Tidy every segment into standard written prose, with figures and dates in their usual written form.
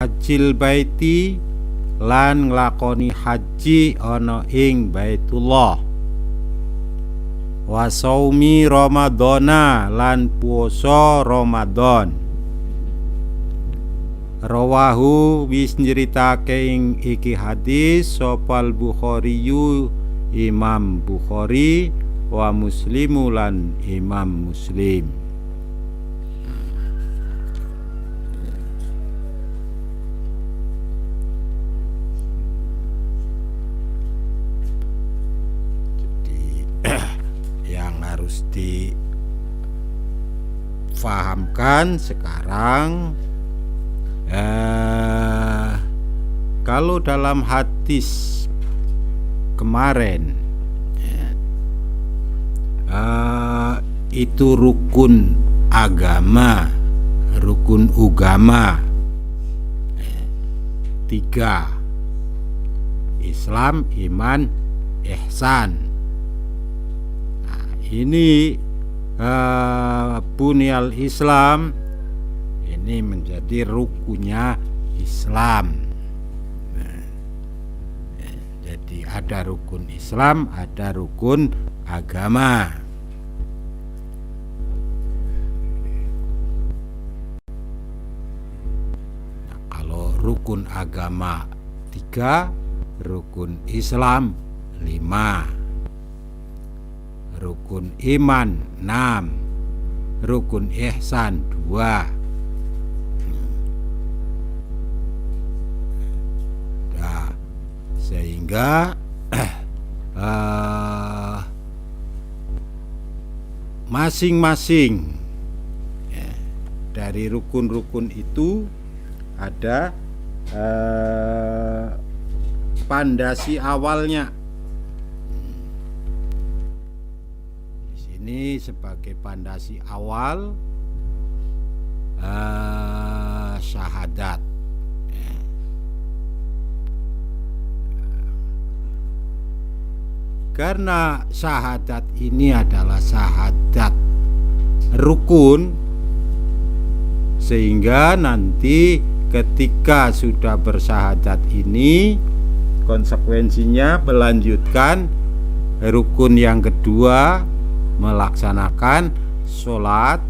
hajjil baiti lan nglakoni haji ana ing Baitullah, wa shaumi ramadhana lan puasa Ramadan. Rawahu wis nyeritake ing iki hadis sopal Bukhariyu Imam Bukhari wa Muslimu lan Imam Muslim. Harus difahamkan sekarang, kalau dalam hadis kemarin itu rukun agama, rukun ugama 3: Islam, iman, ihsan. Ini bunyal Islam ini menjadi rukunnya Islam. Jadi ada rukun Islam, ada rukun agama. Nah, kalau rukun agama 3, rukun Islam 5, rukun iman 6, rukun ihsan 2. Nah, sehingga masing-masing dari rukun-rukun itu ada pondasi awalnya. Ini sebagai pondasi awal syahadat. Karena syahadat ini adalah syahadat rukun, sehingga nanti ketika sudah bersyahadat ini konsekuensinya melanjutkan rukun yang kedua, melaksanakan sholat.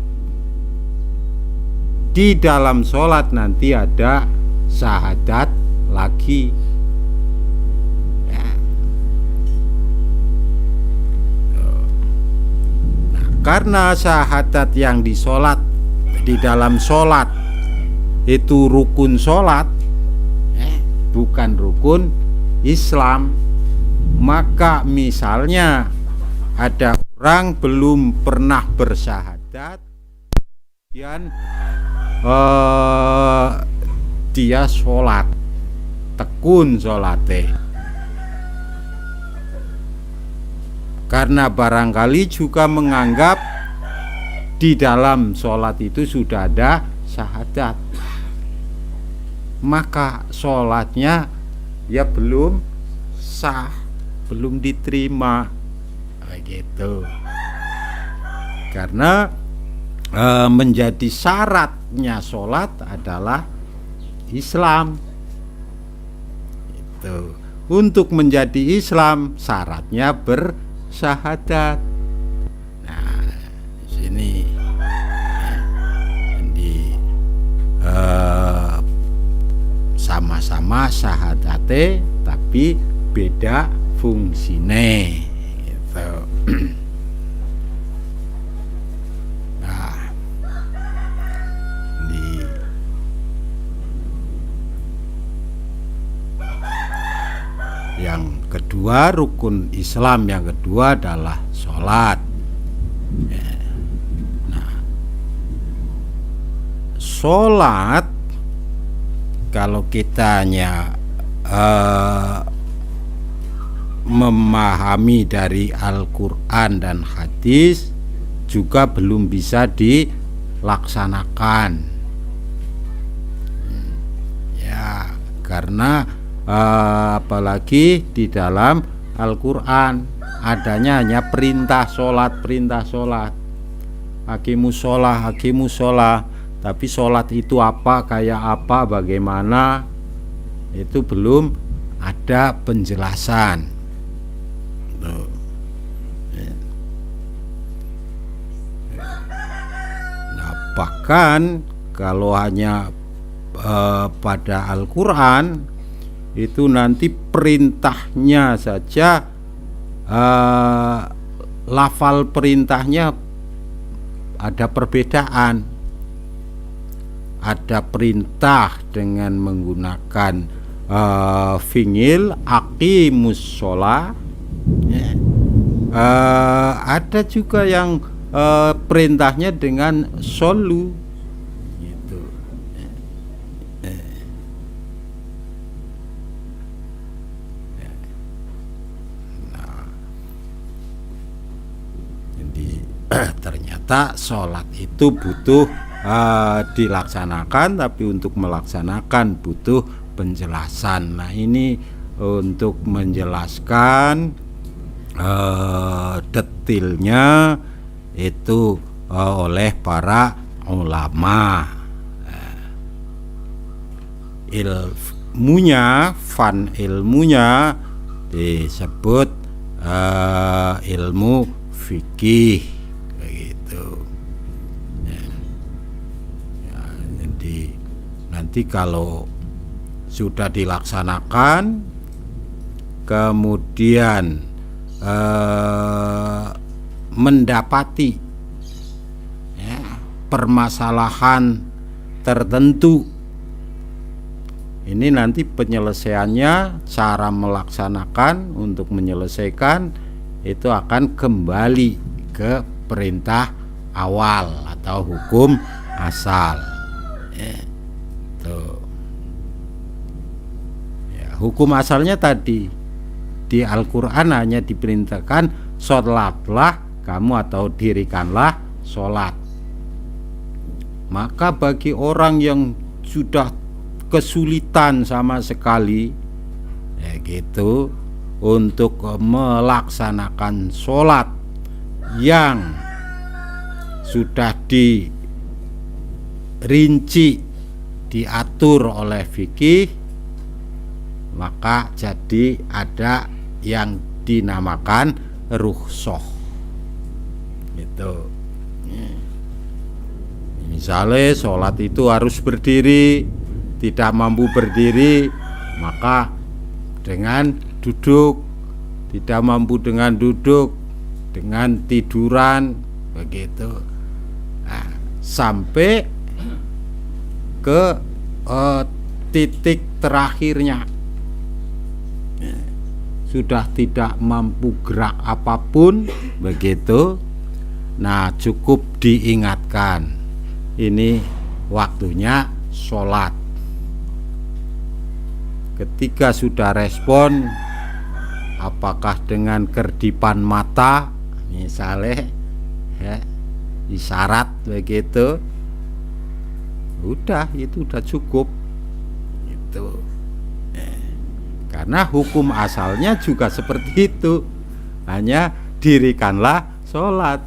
Di dalam sholat nanti ada syahadat lagi ya. Nah, karena syahadat yang di dalam sholat itu rukun sholat, bukan rukun Islam, maka misalnya ada orang belum pernah bersyahadat, kemudian dia sholat, tekun sholatnya, karena barangkali juga menganggap di dalam sholat itu sudah ada syahadat, maka sholatnya ya belum sah, belum diterima begitu. Karena menjadi syaratnya sholat adalah Islam. Itu. Untuk menjadi Islam syaratnya bersyahadat. Nah, di sini sama-sama syahadate tapi beda fungsine. Gitu. Nah, yang kedua, rukun Islam yang kedua adalah sholat. Nah, sholat kalau kita hanya memahami dari Al-Quran dan hadis juga belum bisa dilaksanakan ya, karena apalagi di dalam Al-Quran adanya hanya perintah sholat, hakimus sholah, Tapi sholat itu apa, kayak apa, bagaimana, itu belum ada penjelasan. Nah, bahkan kalau hanya pada Al-Quran itu nanti perintahnya saja, lafal perintahnya ada perbedaan. Ada perintah dengan menggunakan fi'il aqimus sholah, ya. Ada juga yang perintahnya dengan sholu gitu. Nah, jadi ternyata sholat itu butuh dilaksanakan, tapi untuk melaksanakan butuh penjelasan. Nah, ini untuk menjelaskan detailnya itu oleh para ulama. Ilmunya disebut ilmu fikih begitu. Ya, jadi nanti kalau sudah dilaksanakan, kemudian mendapati permasalahan tertentu, ini nanti penyelesaiannya, cara melaksanakan untuk menyelesaikan itu akan kembali ke perintah awal atau hukum asal. Hukum asalnya tadi di Al-Quran hanya diperintahkan sholatlah kamu atau dirikanlah sholat. Maka bagi orang yang sudah kesulitan sama sekali gitu untuk melaksanakan sholat yang sudah dirinci, diatur oleh fikih, maka jadi ada yang dinamakan rukhsah gitu. Misalnya sholat itu harus berdiri, tidak mampu berdiri maka dengan duduk, tidak mampu dengan duduk, dengan tiduran begitu. Nah, sampai ke titik terakhirnya, sudah tidak mampu gerak apapun begitu. Nah, cukup diingatkan, ini waktunya sholat. Ketika sudah respon, apakah dengan kerdipan mata misalnya isyarat begitu, udah, itu udah cukup itu. Karena hukum asalnya juga seperti itu, hanya dirikanlah sholat.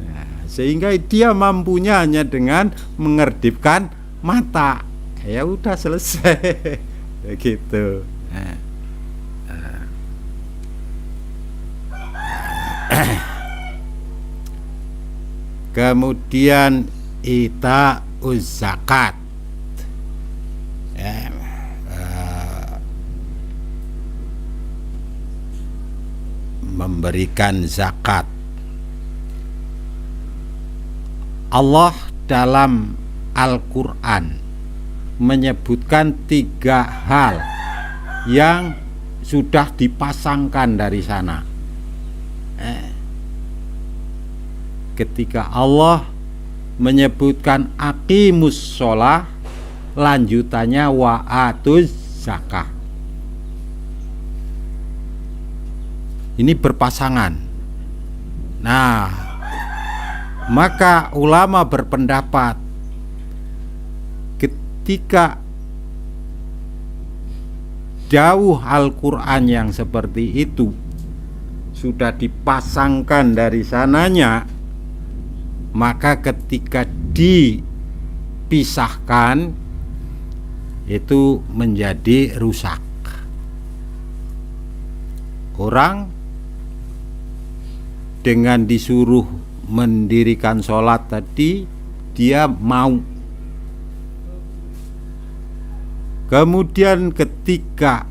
Nah, sehingga dia mampunya hanya dengan mengerdipkan mata, ya udah selesai begitu. Kemudian ita zakat, memberikan zakat. Allah dalam Al-Quran menyebutkan 3 hal yang sudah dipasangkan dari sana. Ketika Allah menyebutkan aqimus sholah, lanjutannya wa atuz zakah. Ini berpasangan. Nah, maka ulama berpendapat ketika jauh Al-Quran yang seperti itu sudah dipasangkan dari sananya, maka ketika pisahkan itu menjadi rusak. Orang dengan disuruh mendirikan sholat tadi, dia mau. Kemudian ketika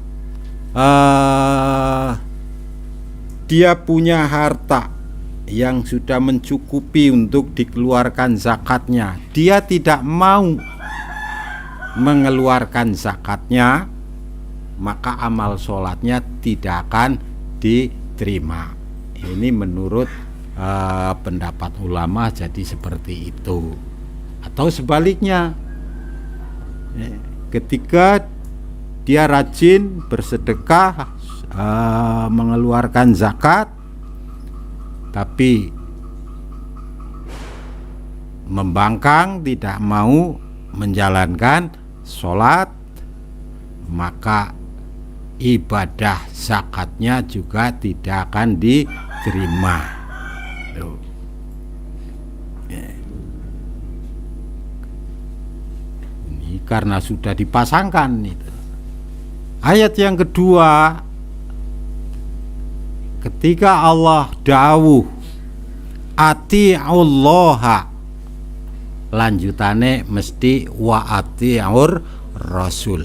dia punya harta yang sudah mencukupi untuk dikeluarkan zakatnya, dia tidak mau mengeluarkan zakatnya, maka amal sholatnya tidak akan diterima. Ini menurut pendapat ulama jadi seperti itu. Atau sebaliknya, ketika dia rajin bersedekah, mengeluarkan zakat, tapi membangkang, tidak mau menjalankan sholat, maka ibadah zakatnya juga tidak akan diterima. Ini karena sudah dipasangkan itu. Ayat yang kedua, ketika Allah dawuh ati'ullaha, lanjutane mesti wa ati'ur rasul.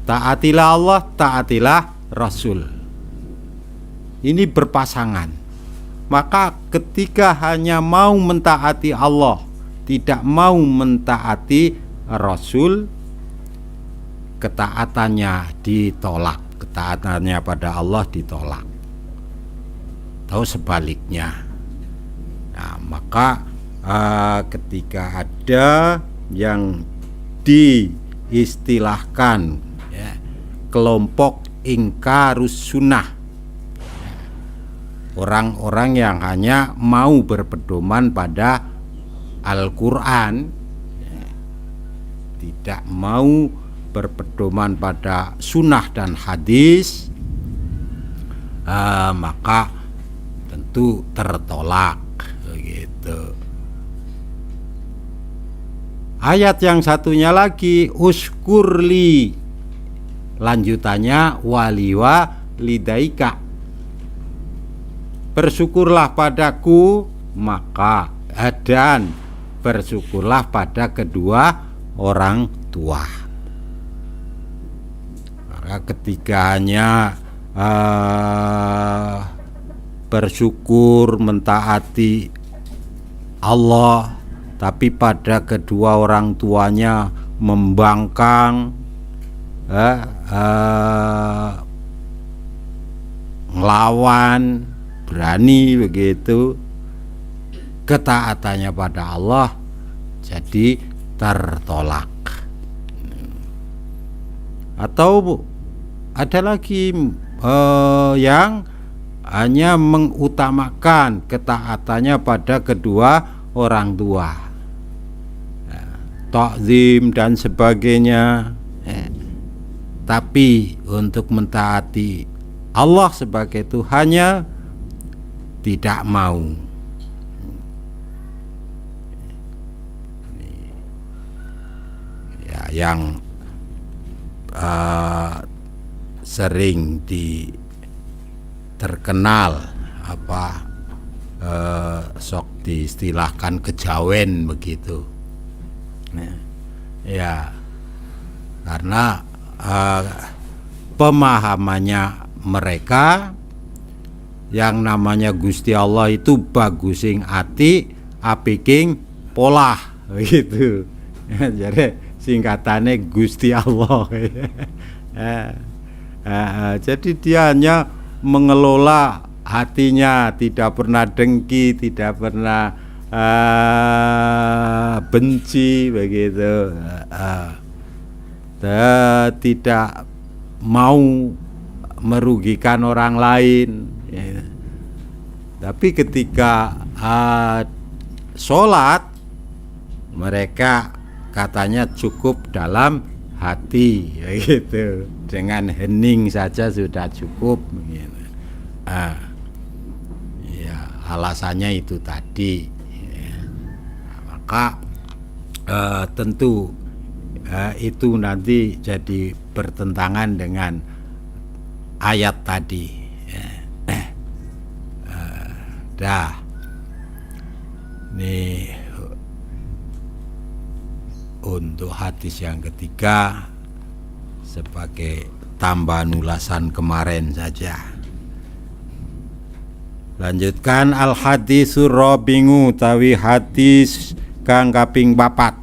Taatilah Allah, taatilah Rasul. Ini berpasangan. Maka ketika hanya mau mentaati Allah, tidak mau mentaati Rasul, ketaatannya ditolak, ketaatannya pada Allah ditolak. Atau sebaliknya. Nah, maka ketika ada yang diistilahkan kelompok ingkarus sunnah, orang-orang yang hanya mau berpedoman pada Al-Quran, tidak mau berpedoman pada sunnah dan hadis, maka tentu tertolak begitu. Ayat yang satunya lagi, uskurli, lanjutannya waliwa lidaika, bersyukurlah padaku, maka dan bersyukurlah pada kedua orang tua. Maka ketika hanya bersyukur mentaati Allah, tapi pada kedua orang tuanya membangkang, ngelawan, berani begitu, ketaatannya pada Allah jadi tertolak. Atau ada lagi yang hanya mengutamakan ketaatannya pada kedua orang tua, takzim dan sebagainya, tapi untuk mentaati Allah sebagai Tuhannya tidak mau. Ya, yang sering terkenal sok diistilahkan kejawen begitu. Ya, karena pemahamannya mereka yang namanya Gusti Allah itu bagusing ati, apiking polah begitu. Jadi singkatannya Gusti Allah. Jadi dia hanya mengelola hatinya, tidak pernah dengki, tidak pernah benci begitu, tidak mau merugikan orang lain. Tapi ketika sholat, mereka katanya cukup dalam hati gitu, dengan hening saja sudah cukup gitu. Ya, alasannya itu tadi ya. Maka tentu itu nanti jadi bertentangan dengan ayat tadi. Nih untuk hadis yang ketiga sebagai tambahan ulasan kemarin saja. Lanjutkan al hadisur robingu tawi hadis kang kaping 4.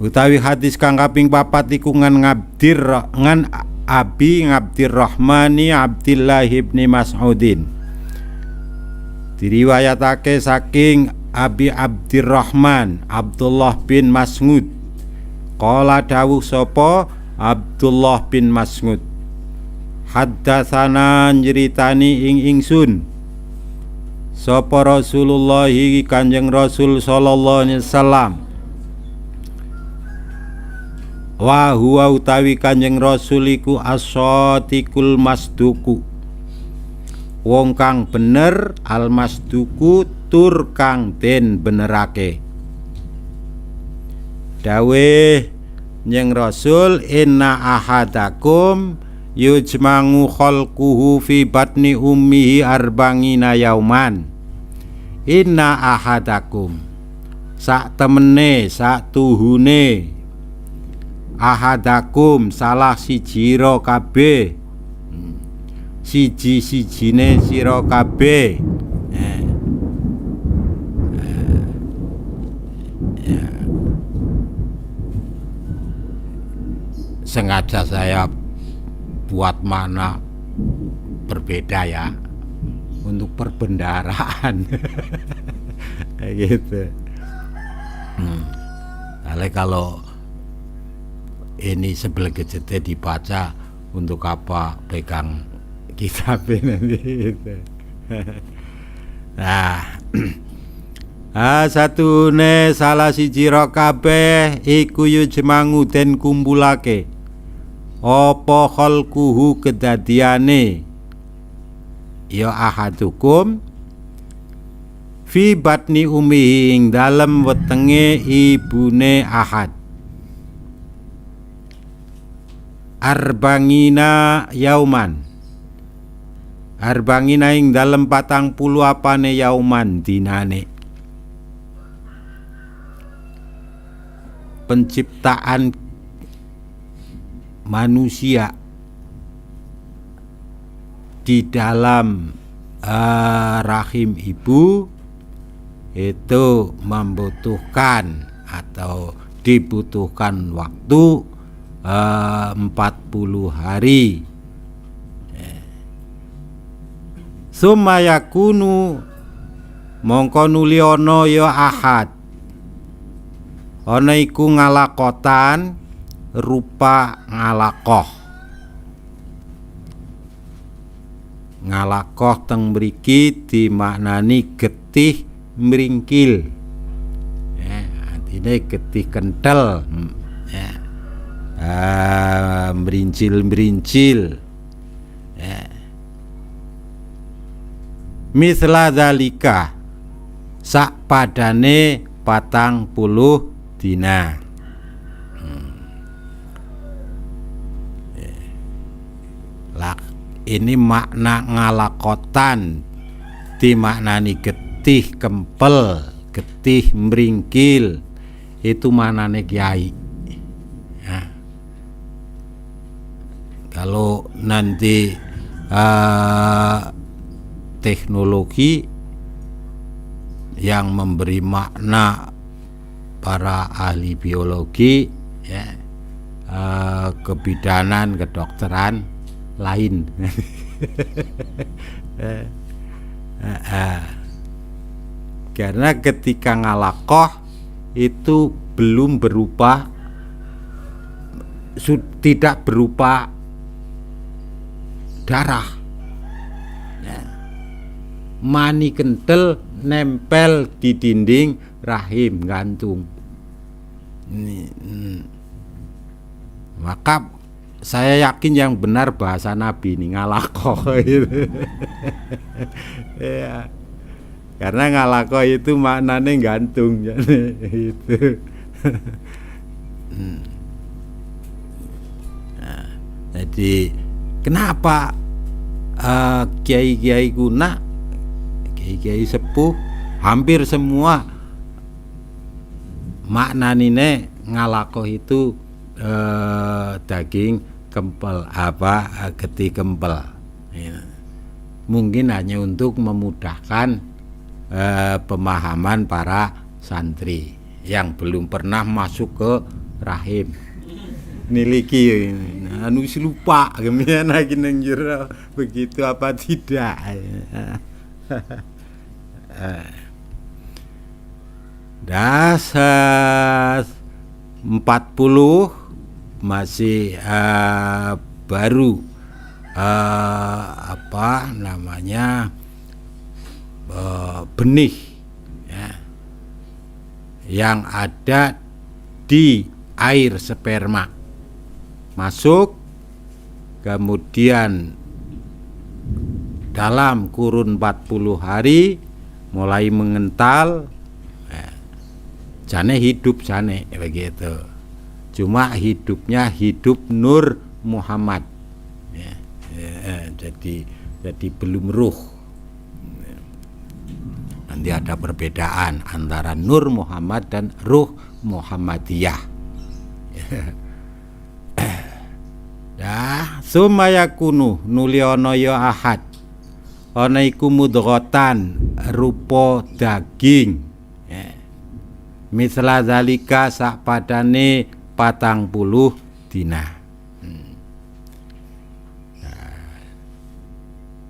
Utawi hadis kang kaping 4 iku ngan Abi Abdirrahmani Abdillah ibni Mas'udin. Diriwayatake saking Abi Abdirrahman Abdullah bin Mas'ud. Qala dawuh sapa Abdullah bin Mas'ud, haddatsana nyeritani ingsun sapa Rasulullah Kanjeng Rasul sallallahu alaihi wasallam. Wa huwa utawi Kanjeng Rasul iku as-shadiqul masduku, wong kang bener, al masduku tur kang den benerake. Dawuh Nyeng Rasul, inna ahadakum yujmangu khalquhu fi batni ummihi arba'ina yauman. Inna ahadakum, sak temene sak tuhune, ahadakum salah sijiro kabeh, siji-sijine sira kabeh. Sengaja saya buat makna berbeda ya untuk perbendaharaan. Gitu. Kalau ini sebelah gejete dibaca, untuk apa pegang kitab ini gitu. Satune salah siji ro kabeh iku yujmangu den kumpulake apa khalquhu kedadiane ya ahadukum fi batni ummihi ing dalem wetenge ibune ahad arba'ina yauman, arba'ina ing dalem 40 apane yauman dinane. Penciptaan manusia di dalam rahim ibu itu membutuhkan atau dibutuhkan waktu 40 hari. Sumayakunu mongko nuli ana ya ahad, ana iku ngalakotan rupa ngalakoh. Ngalakoh teng mriki dimaknani getih mringkil. Artine getih kenthel. Merincil-merincil. Misla zalika sak padane 40 dina. Ini makna ngalakotan dimaknani getih kempel, getih meringkil, itu maknane kiai. Kalau nanti teknologi yang memberi makna para ahli biologi, kebidanan, kedokteran lain. Karena ketika ngalakoh itu belum berupa, tidak berupa darah, mani kental nempel di dinding rahim gantung. Maka saya yakin yang benar bahasa Nabi ini ngalako gitu. Ya. Karena ngalako itu maknanya gantung itu. Nah, jadi kenapa kiai-kiai kuna, kiai-kiai sepuh hampir semua maknanine ngalako itu daging kempel geti kempel. Ya. Mungkin hanya untuk memudahkan pemahaman para santri yang belum pernah masuk ke rahim. Niliki anu wis lupa kemudian lagi nang jero begitu apa tidak. Dasar 40 masih baru benih ya, yang ada di air sperma masuk, kemudian dalam kurun 40 hari mulai mengental, jane hidup jane begitu. Cuma hidupnya hidup Nur Muhammad ya, jadi belum ruh. Nanti ada perbedaan antara Nur Muhammad dan Ruh Muhammadiyah. Ya, sumaya kunu nuli ana ya ahad. Ana iku mudghatan rupa daging. Ya. Misla zalika sak padane 40 dina.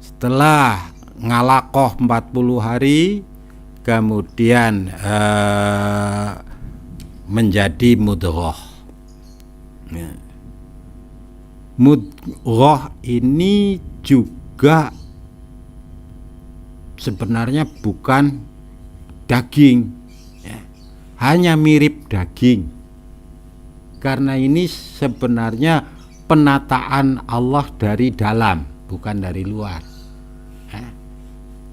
Setelah ngalakoh 40 hari kemudian menjadi mudghah. Mudghah ini juga sebenarnya bukan daging, ya, hanya mirip daging. Karena ini sebenarnya penataan Allah dari dalam, bukan dari luar.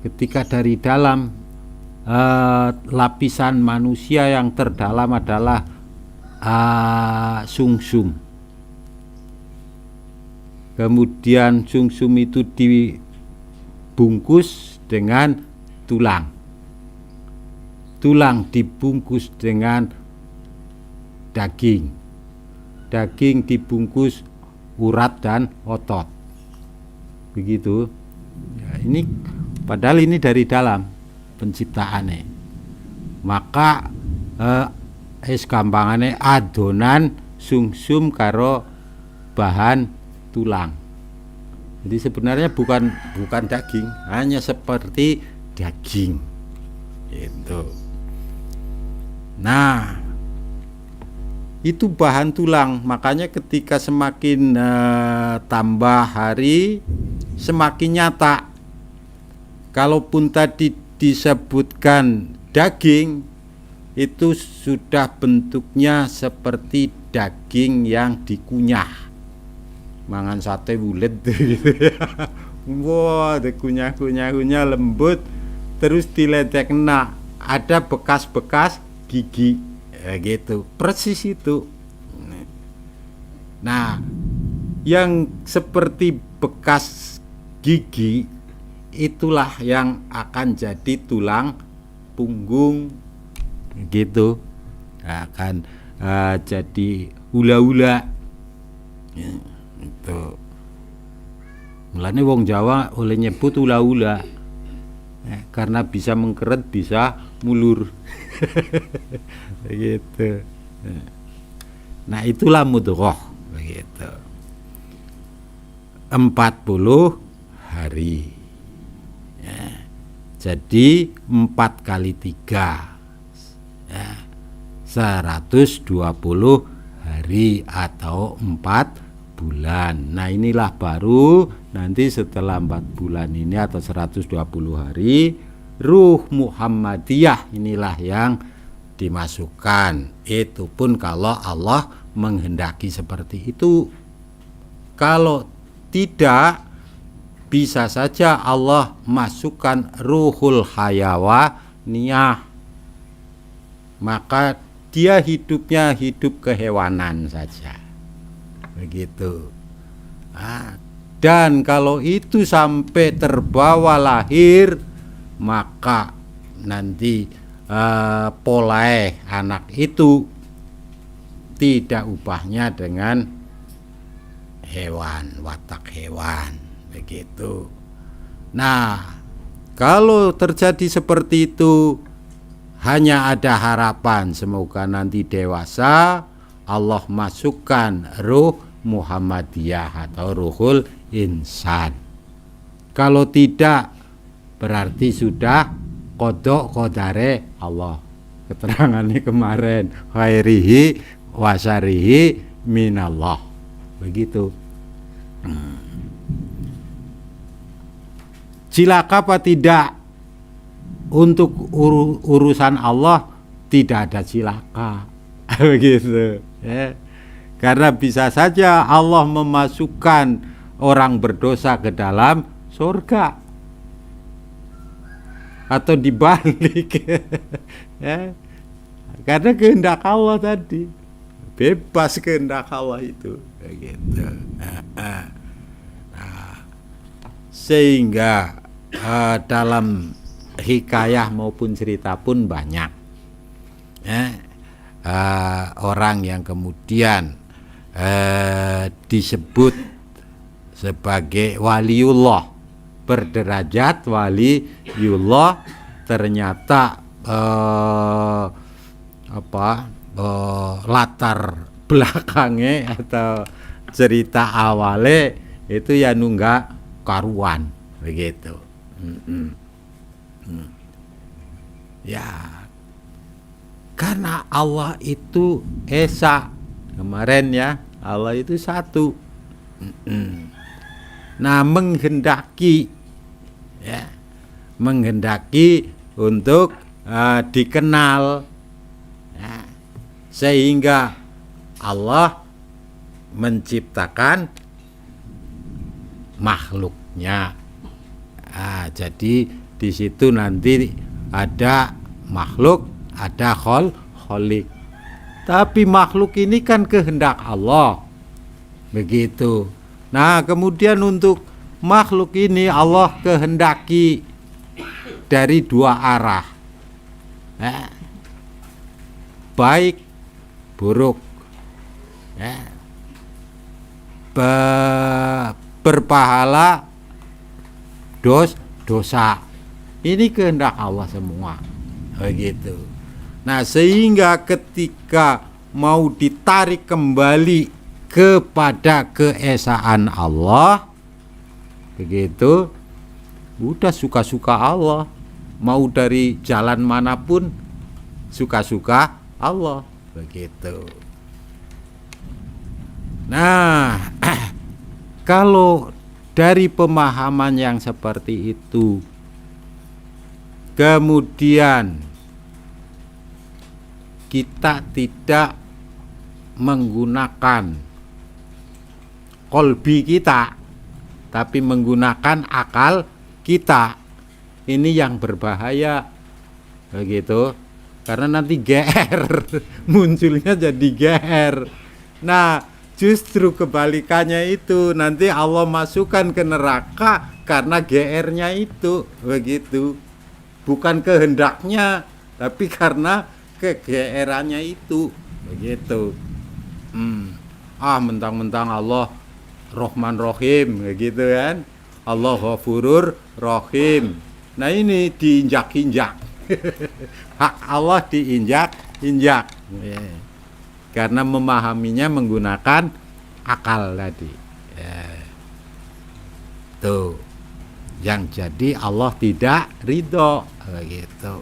Ketika dari dalam, lapisan manusia yang terdalam adalah sungsum. Kemudian sungsum itu dibungkus dengan tulang. Tulang dibungkus dengan daging. Daging dibungkus urat dan otot. Begitu. Ya, ini padahal ini dari dalam penciptaannya. Maka gampangane adonan sungsum karo bahan tulang. Jadi sebenarnya bukan daging, hanya seperti daging. Itu. Nah, itu bahan tulang, makanya ketika semakin tambah hari semakin nyata. Kalaupun tadi disebutkan daging, itu sudah bentuknya seperti daging yang dikunyah, mangan sate bulet gitu ya. Wah, dikunyah-kunyah lembut, terus diledek, ada bekas-bekas gigi. Gitu, persis itu. Nah, yang seperti bekas gigi itulah yang akan jadi tulang punggung, gitu. Akan jadi hula-hula. Ya, itu. Mulane wong Jawa oleh nyebut hula-hula. Karena bisa mengkeret, bisa mulur. Begitu. Nah, itulah mudghah begitu. 40 hari. Ya. Jadi 4 kali 3. Ya. 120 hari atau 4 bulan. Nah, inilah baru nanti setelah 4 bulan ini atau 120 hari, Ruh Muhammadiyah inilah yang dimasukkan. Itu pun kalau Allah menghendaki seperti itu. Kalau tidak, bisa saja Allah masukkan ruhul hayawaniyah, maka dia hidupnya hidup kehewanan saja, begitu. Dan kalau itu sampai terbawa lahir, maka nanti polae anak itu tidak ubahnya dengan hewan, watak hewan, begitu. Nah, kalau terjadi seperti itu, hanya ada harapan semoga nanti dewasa Allah masukkan ruh Muhammadiyah atau ruhul insan. Kalau tidak, berarti sudah qodok qodare Allah. Keterangannya kemarin, khairihi wasyarihi minallah, begitu. Cilaka apa tidak? Untuk urusan Allah tidak ada cilaka, begitu ya. Karena bisa saja Allah memasukkan orang berdosa ke dalam surga, atau dibalik ya. Karena kehendak Allah tadi, bebas kehendak Allah itu, begitu. Sehingga dalam hikayah maupun cerita pun banyak orang yang kemudian disebut sebagai waliullah, berderajat waliullah, ternyata latar belakangnya atau cerita awalnya itu ya nunggak karuan, begitu. Ya, karena Allah itu esa, kemarin ya, Allah itu satu. Nah, menghendaki ya, menghendaki untuk dikenal ya, sehingga Allah menciptakan makhluknya. Jadi di situ nanti ada makhluk, ada kholik. Tapi makhluk ini kan kehendak Allah, begitu. Nah, kemudian untuk makhluk ini Allah kehendaki dari dua arah, baik buruk, berpahala dosa. Ini kehendak Allah semua, begitu. Nah, sehingga ketika mau ditarik kembali kepada keesaan Allah, begitu, udah suka-suka Allah. Mau dari jalan manapun suka-suka Allah, begitu. Nah, kalau dari pemahaman yang seperti itu, kemudian kita tidak menggunakan kolbi kita, tapi menggunakan akal kita, ini yang berbahaya, begitu. Karena nanti GR munculnya jadi GR. Nah, justru kebalikannya itu, nanti Allah masukkan ke neraka karena GR-nya itu, begitu. Bukan kehendaknya, tapi karena kegeerannya itu, begitu. Mentang-mentang Allah Rahman Rahim, begitu kan? Allah Ghafurur Rahim. Nah, ini diinjak-injak. Hak Allah diinjak-injak. Karena memahaminya menggunakan akal tadi. Tuh. Yang jadi Allah tidak ridho, begitu.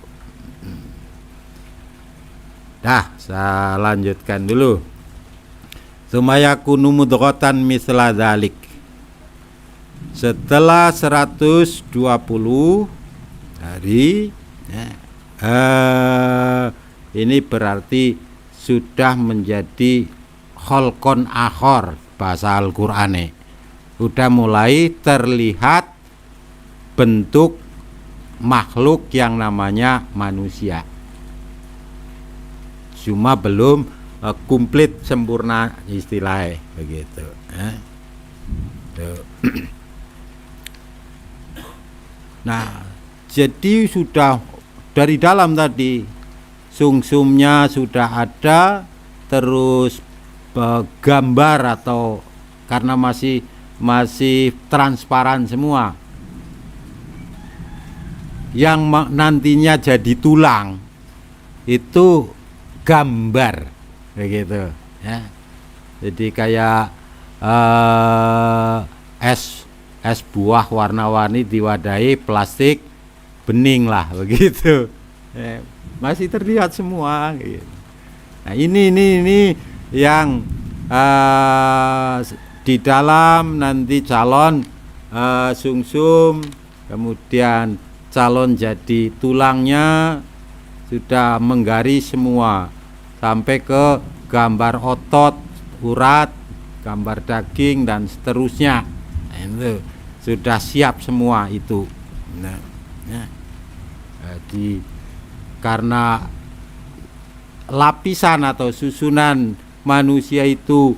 Dah, saya lanjutkan dulu. Sumayakunu mudghatan misla dzalik. Setelah 120 hari ini berarti sudah menjadi kholqon akhor bahasa Al-Qur'ane. udah mulai terlihat bentuk makhluk yang namanya manusia. Cuma belum komplit sempurna istilahnya begitu. Nah, jadi sudah dari dalam tadi sumsumnya sudah ada, terus gambar atau karena masih transparan semua, yang nantinya jadi tulang itu gambar begitu ya. Jadi kayak es buah warna-warni diwadahi plastik bening lah begitu. Masih terlihat semua gitu. Nah, ini yang di dalam nanti calon sumsum, kemudian calon jadi tulangnya sudah menggaris semua sampai ke gambar otot, urat, gambar daging dan seterusnya. Nah, itu sudah siap semua itu. Nah, jadi karena lapisan atau susunan manusia itu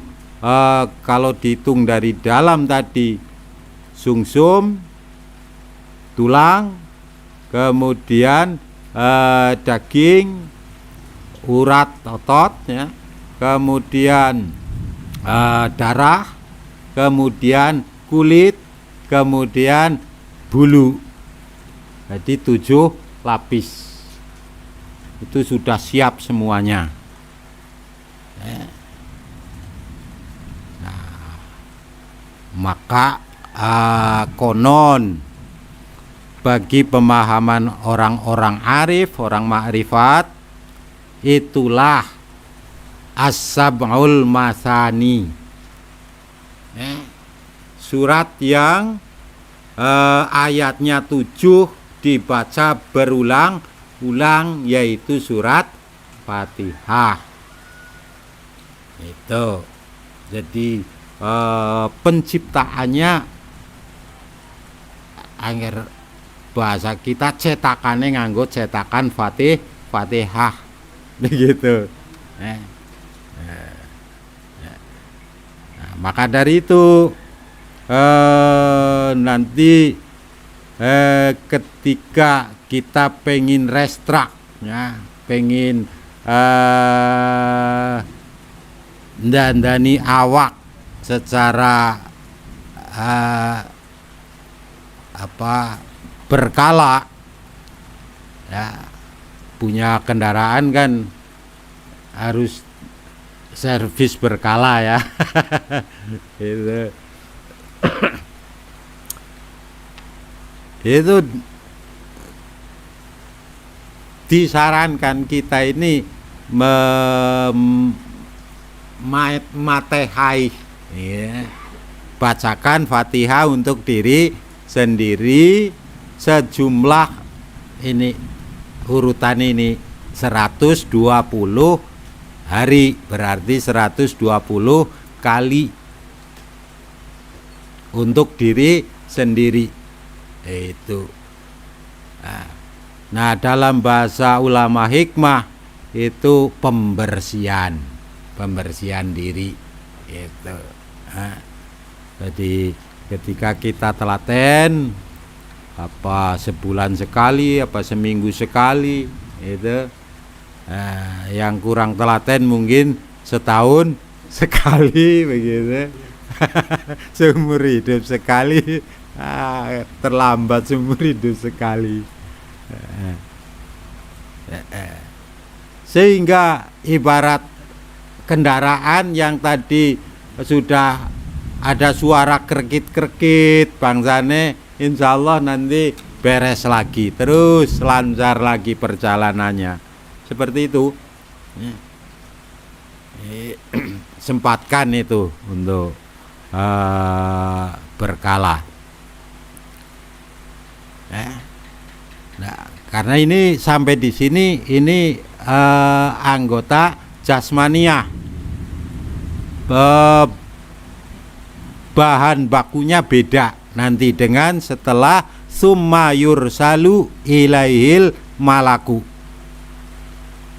kalau dihitung dari dalam tadi sumsum, tulang, kemudian daging, urat, otot ya, kemudian darah, kemudian kulit, kemudian bulu. Jadi 7 lapis itu sudah siap semuanya. Nah, maka konon bagi pemahaman orang-orang arif, orang makrifat, itulah as-sab'ul masani, surat yang ayatnya 7 dibaca berulang-ulang, yaitu surat Fatihah. Itu jadi penciptaannya angger bahasa kita cetakannya nganggo cetakan Fatihah begitu. Nah, maka dari itu nanti ketika kita pengen restrak ya, pengen dandani awak secara berkala ya, punya kendaraan kan harus servis berkala ya. Itu disarankan kita ini matehai ya, bacakan Fatihah untuk diri sendiri sejumlah ini urutan ini 120 hari, berarti 120 kali untuk diri sendiri itu. Nah, dalam bahasa ulama hikmah itu pembersihan diri itu. Jadi ketika kita telaten apa sebulan sekali, apa seminggu sekali itu, yang kurang telaten mungkin setahun sekali begitu. Seumur hidup sekali, terlambat seumur hidup sekali. Sehingga ibarat kendaraan yang tadi sudah ada suara kerkit-kerkit bangsane, insya Allah nanti beres lagi, terus lancar lagi perjalanannya. Seperti itu. Sempatkan itu untuk berkala. Nah, karena ini sampai di sini ini anggota jasmaniah. bahan bakunya beda nanti dengan setelah summa yursalu ilaihil malaku.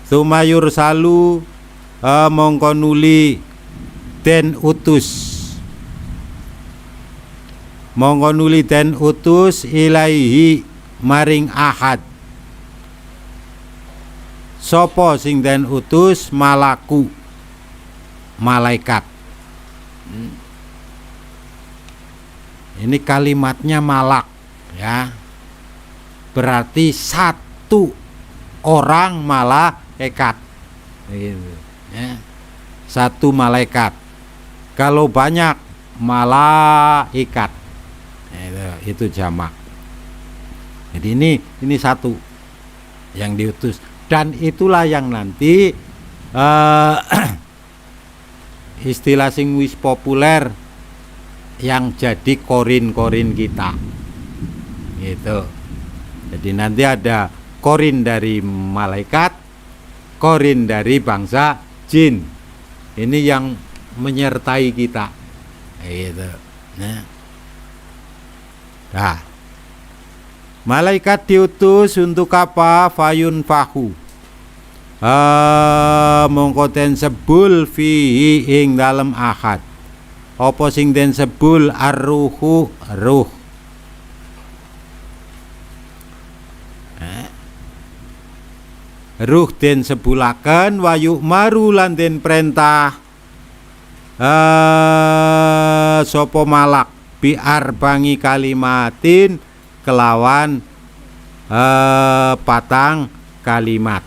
Summa yursalu mongko nuli den utus, mongko nuli den utus ilaihi maring ahad. Sopo sing den utus? Malaku, malaikat. Ini kalimatnya malak ya, berarti satu orang malaikat gitu, ya. Satu malaikat. Kalau banyak malaikat itu jamak. Jadi ini satu yang diutus, dan itulah yang nanti istilah sing wis populer yang jadi korin kita gitu. Jadi nanti ada korin dari malaikat, korin dari bangsa jin. Ini yang menyertai kita gitu. Nah, malaikat diutus untuk apa? Fayun fahu, mongko den sebul fihi ing dalem ahad. Apa sing den sebul? Ar-ruhu, ruh. Ruh den sebulaken wayu maru lan den perintah sapa malak biar bangi kalimatin kelawan patang kalimat.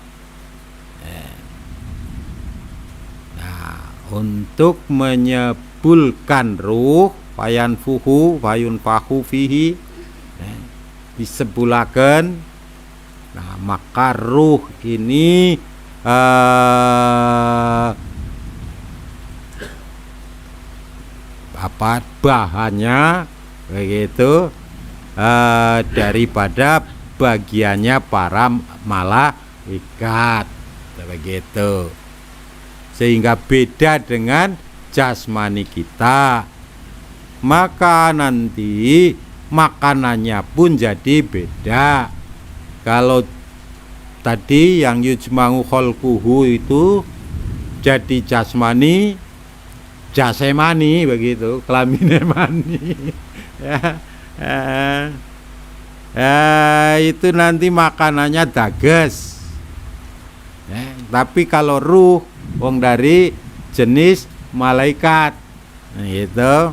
Nah, untuk menyebulkan ruh fayun fahu fihi disebulaken. Nah, maka ruh ini apa bahannya begitu daripada bagiannya para malaikat begitu, sehingga beda dengan jasmani kita, maka nanti makanannya pun jadi beda. Kalau tadi yang yujma'u khalquhu itu jadi jasmani, jasemani begitu, kelaminnya mani itu nanti makanannya dages ya. Tapi kalau ruh wong dari jenis malaikat gitu,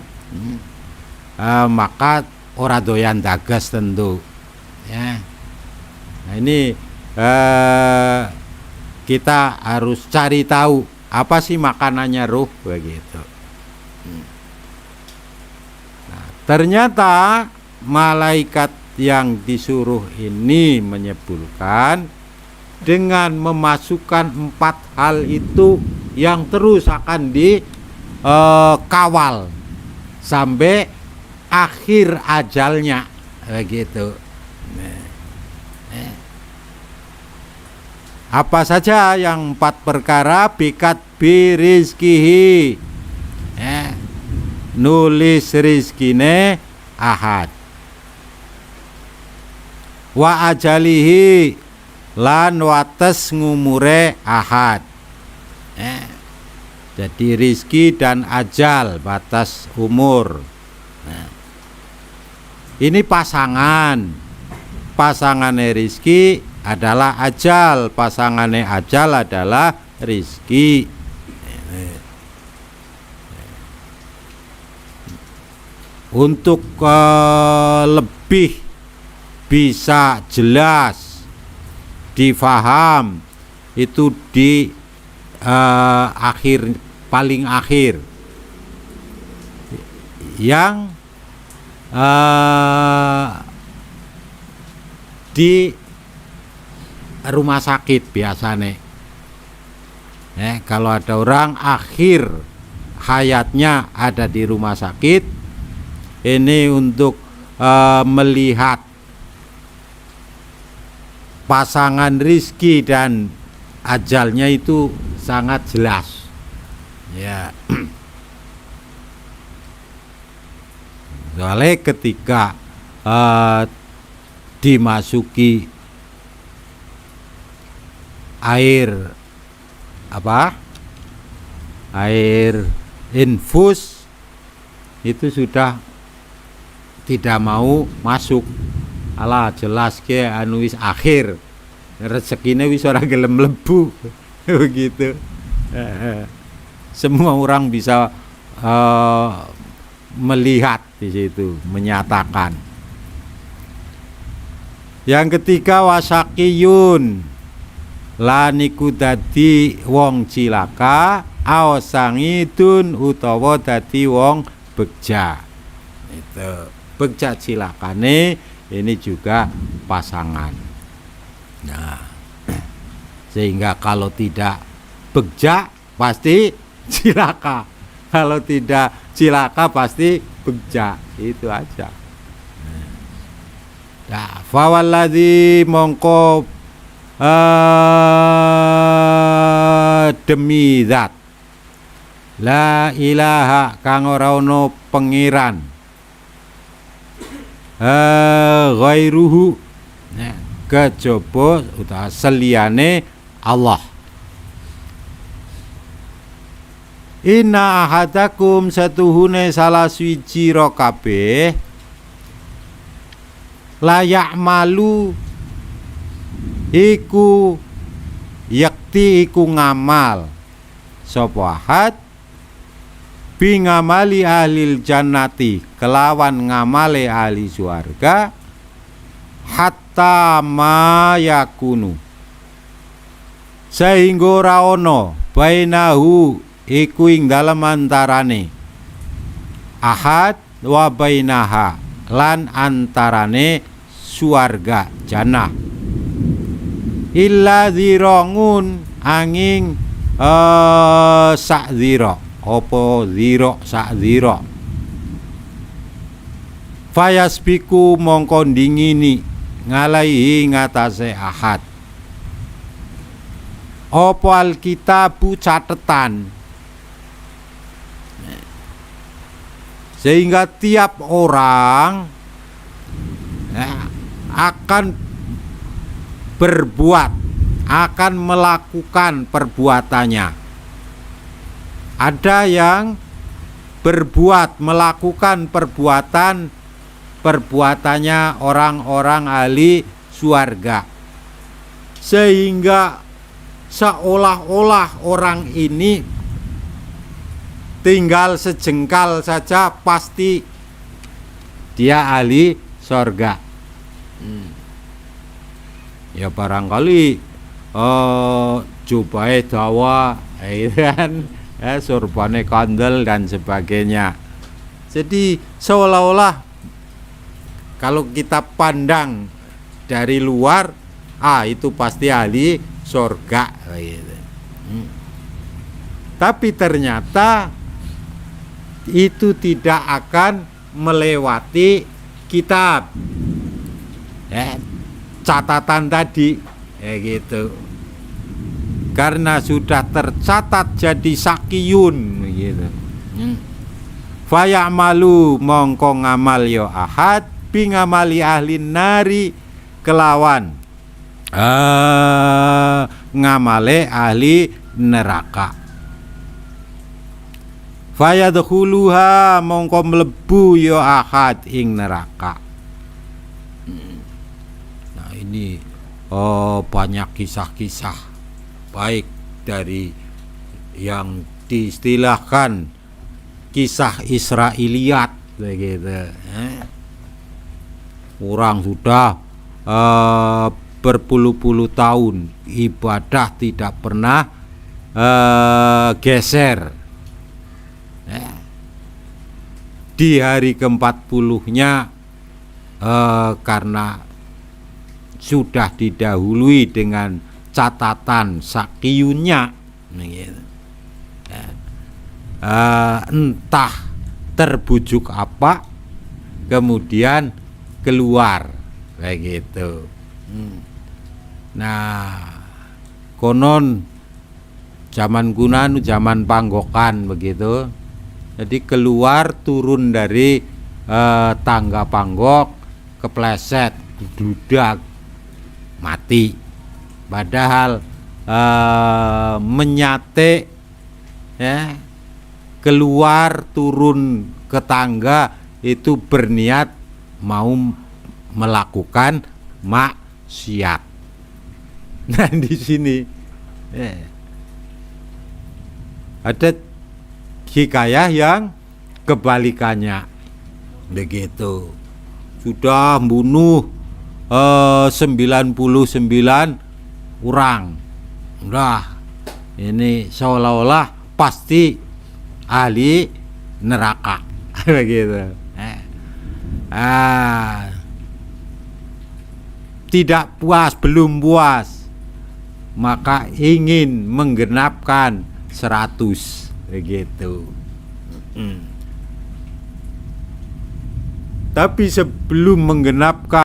maka ora doyan dages tentu ya. Nah, ini kita harus cari tahu apa sih makanannya ruh begitu. Nah, ternyata malaikat yang disuruh ini menyebutkan dengan memasukkan 4 hal itu yang terus akan dikawal sampai akhir ajalnya begitu. Apa saja yang 4 perkara? Bikat birizkihi, nulis rizkine ahad, wa ajalihi lan wates ngumure ahad. Jadi rizki dan ajal, batas umur. Ini pasangannya rizki adalah ajal, pasangannya ajal adalah rizki. Untuk lebih bisa jelas difaham itu di paling akhir yang di rumah sakit biasanya. Kalau ada orang akhir hayatnya ada di rumah sakit, ini untuk melihat pasangan rizki dan ajalnya itu sangat jelas ya. Soalnya ketika dimasuki air infus itu sudah tidak mau masuk. Alah jelas ke anu wis akhir rezekine wis ora gelem mlebu begitu. Semua orang bisa melihat di situ, menyatakan. Yang ketiga wasakiyun, laniku dadi wong cilaka, aosangidun utawa dadi wong begja. Itu begja cilakane ini juga pasangan. Nah, sehingga kalau tidak begja pasti cilaka, kalau tidak cilaka pasti begja, itu aja. Nah, fawalladzi mongko demi zat la ilaha kang ora ana pengiran ghairuhu, nah, kejaba utawa seliyane Allah. Inna ahadakum satuhune salah swiji ro kabeh layak malu iku yakti iku ngamal sapa ahad bi ngamali ahlil jannati kelawan ngamale ahli surga hatta ma yakunu sehingga ora ana bainahu iku ing dalem antarane ahad wa bainaha lan antarane suarga jannah illa dzirongun angin sak dzira apa dzira sak dzira fayasbiku mongko dingini ngalaihi ngatasé ahad apa alkitabu catetan, sehingga tiap orang akan berbuat, akan melakukan perbuatannya. Ada yang berbuat, melakukan perbuatannya orang-orang ahli surga, sehingga seolah-olah orang ini tinggal sejengkal saja pasti dia ahli surga. Ya barangkali jubahe dawa kan, surbane kandel dan sebagainya. Jadi seolah-olah kalau kita pandang dari luar, itu pasti ahli surga gitu. Tapi ternyata itu tidak akan melewati kitab, catatan tadi, gitu. Karena sudah tercatat jadi sakiyun, gitu. Fayamalu mongko ngamal yo ahad bi ngamali ahli nari kelawan ngamale ahli neraka. Fayadkhuluha mongko mlebu ya ahad ing neraka. Nah ini banyak kisah-kisah baik dari yang diistilahkan kisah Israiliyat begitu. Orang sudah berpuluh-puluh tahun ibadah tidak pernah geser. Di hari ke-40-nya karena sudah didahului dengan catatan sakiyunnya, entah terbujuk apa kemudian keluar begitu. Nah konon zaman kuno zaman panggokan begitu. Jadi keluar turun dari tangga panggok kepleset, dudak, mati. Padahal menyate ya, keluar turun ke tangga itu berniat mau melakukan maksiat. Nah di sini ada hikayah yang kebalikannya, begitu. Sudah membunuh 99 orang. Udah, ini seolah-olah pasti ahli neraka. Begitu. Tidak puas, belum puas, maka ingin menggenapkan 100, begitu. Tapi sebelum menggenapkan